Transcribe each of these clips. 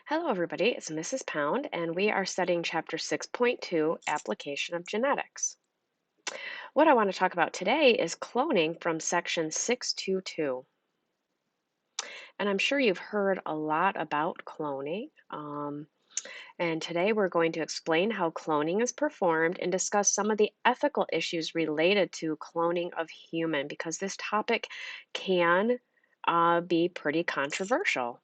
Hello, everybody. It's Mrs. Pound, and we are studying Chapter 6.2 Application of Genetics. What I want to talk about today is cloning from Section 622. And I'm sure you've heard a lot about cloning. And today we're going to explain how cloning is performed and discuss some of the ethical issues related to cloning of human, because this topic can be pretty controversial.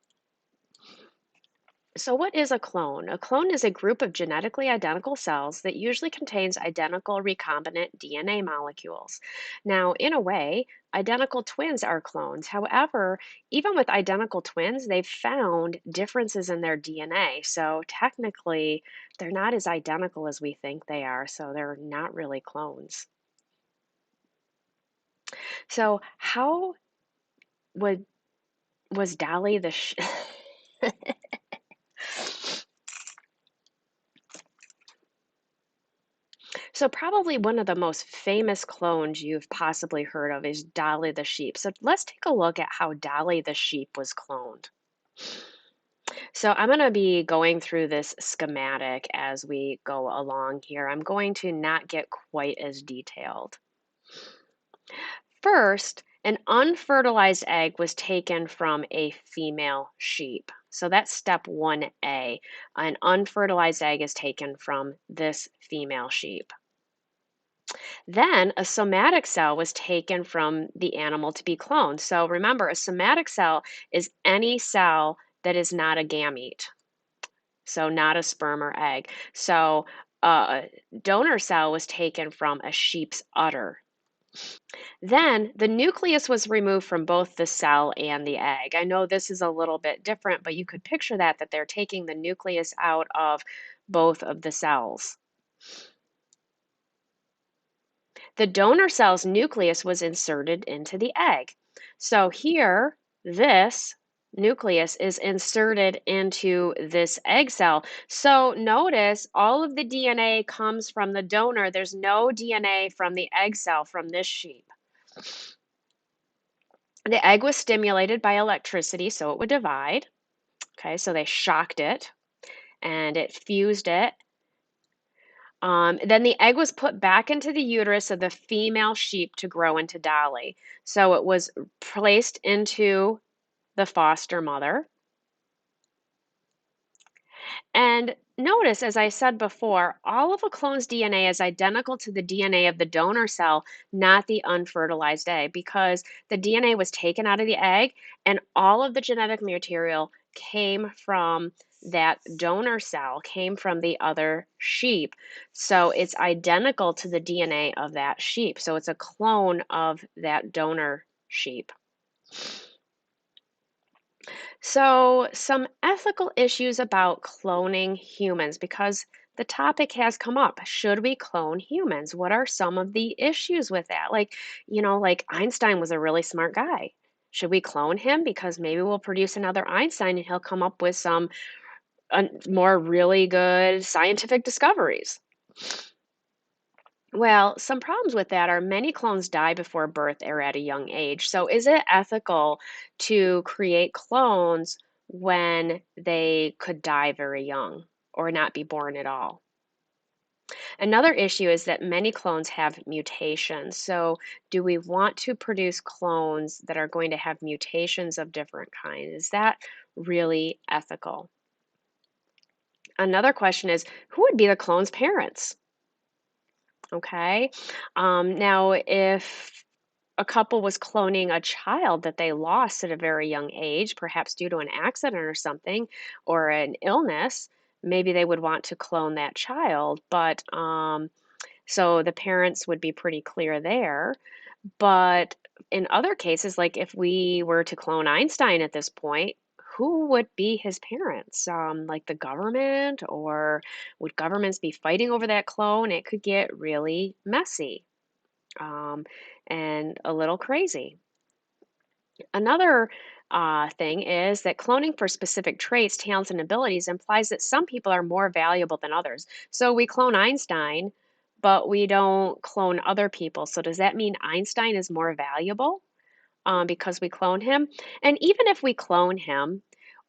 So, what is a clone? A clone is a group of genetically identical cells that usually contains identical recombinant DNA molecules. Now, in a way, identical twins are clones. However, even with identical twins, they've found differences in their DNA. So, technically, they're not as identical as we think they are. So, they're not really clones. So, how would was Dolly the So probably one of the most famous clones you've possibly heard of is Dolly the sheep. So let's take a look at how Dolly the sheep was cloned. So I'm going to be going through this schematic as we go along here. I'm going to not get quite as detailed. First, an unfertilized egg was taken from a female sheep. So that's step 1A. An unfertilized egg is taken from this female sheep. Then a somatic cell was taken from the animal to be cloned. So remember, a somatic cell is any cell that is not a gamete, so not a sperm or egg. So a donor cell was taken from a sheep's udder. Then the nucleus was removed from both the cell and the egg. I know this is a little bit different, but you could picture that they're taking the nucleus out of both of the cells. The donor cell's nucleus was inserted into the egg. So here, this nucleus is inserted into this egg cell. So notice all of the DNA comes from the donor. There's no DNA from the egg cell from this sheep. The egg was stimulated by electricity so it would divide. Okay, so they shocked it and it fused it. Then the egg was put back into the uterus of the female sheep to grow into Dolly. So it was placed into the foster mother. And notice, as I said before, all of a clone's DNA is identical to the DNA of the donor cell, not the unfertilized egg, because the DNA was taken out of the egg and all of the genetic material came from that donor cell, came from the other sheep. So it's identical to the DNA of that sheep. So it's a clone of that donor sheep. So, some ethical issues about cloning humans because the topic has come up. Should we clone humans? What are some of the issues with that? Like Einstein was a really smart guy. Should we clone him because maybe we'll produce another Einstein and he'll come up with some more really good scientific discoveries? Well, some problems with that are many clones die before birth or at a young age. So, is it ethical to create clones when they could die very young or not be born at all? Another issue is that many clones have mutations. So, do we want to produce clones that are going to have mutations of different kinds? Is that really ethical? Another question is who would be the clone's parents? Okay. Now, if a couple was cloning a child that they lost at a very young age, perhaps due to an accident or something, or an illness, maybe they would want to clone that child. But so the parents would be pretty clear there. But in other cases, like if we were to clone Einstein at this point, who would be his parents? Like the government, or would governments be fighting over that clone? It could get really messy um, and a little crazy. Another thing is that cloning for specific traits, talents, and abilities implies that some people are more valuable than others. So we clone Einstein, but we don't clone other people. So does that mean Einstein is more valuable because we clone him? And even if we clone him,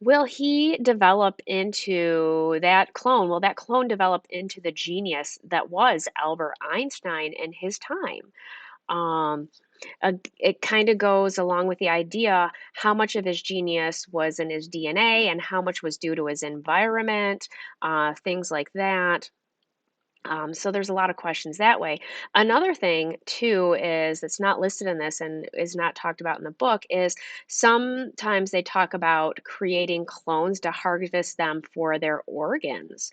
Will he develop into that clone? Will that clone develop into the genius that was Albert Einstein in his time? Um, it kind of goes along with the idea how much of his genius was in his DNA and how much was due to his environment, things like that. So there's a lot of questions that way. Another thing too is that's not listed in this and is not talked about in the book is sometimes they talk about creating clones to harvest them for their organs.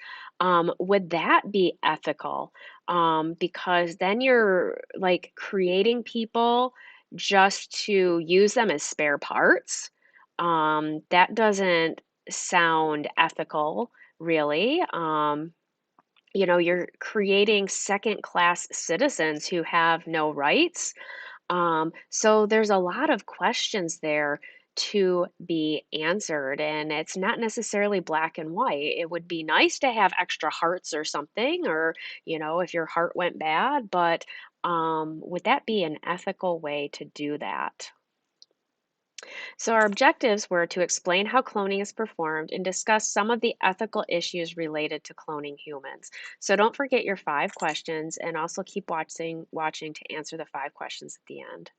Would that be ethical? Because then you're like creating people just to use them as spare parts. That doesn't sound ethical, really. You're creating second class citizens who have no rights. So there's a lot of questions there to be answered, and it's not necessarily black and white. It would be nice to have extra hearts or something, or, if your heart went bad, but would that be an ethical way to do that? So, our objectives were to explain how cloning is performed and discuss some of the ethical issues related to cloning humans. So, don't forget your 5 questions and also keep watching to answer the 5 questions at the end.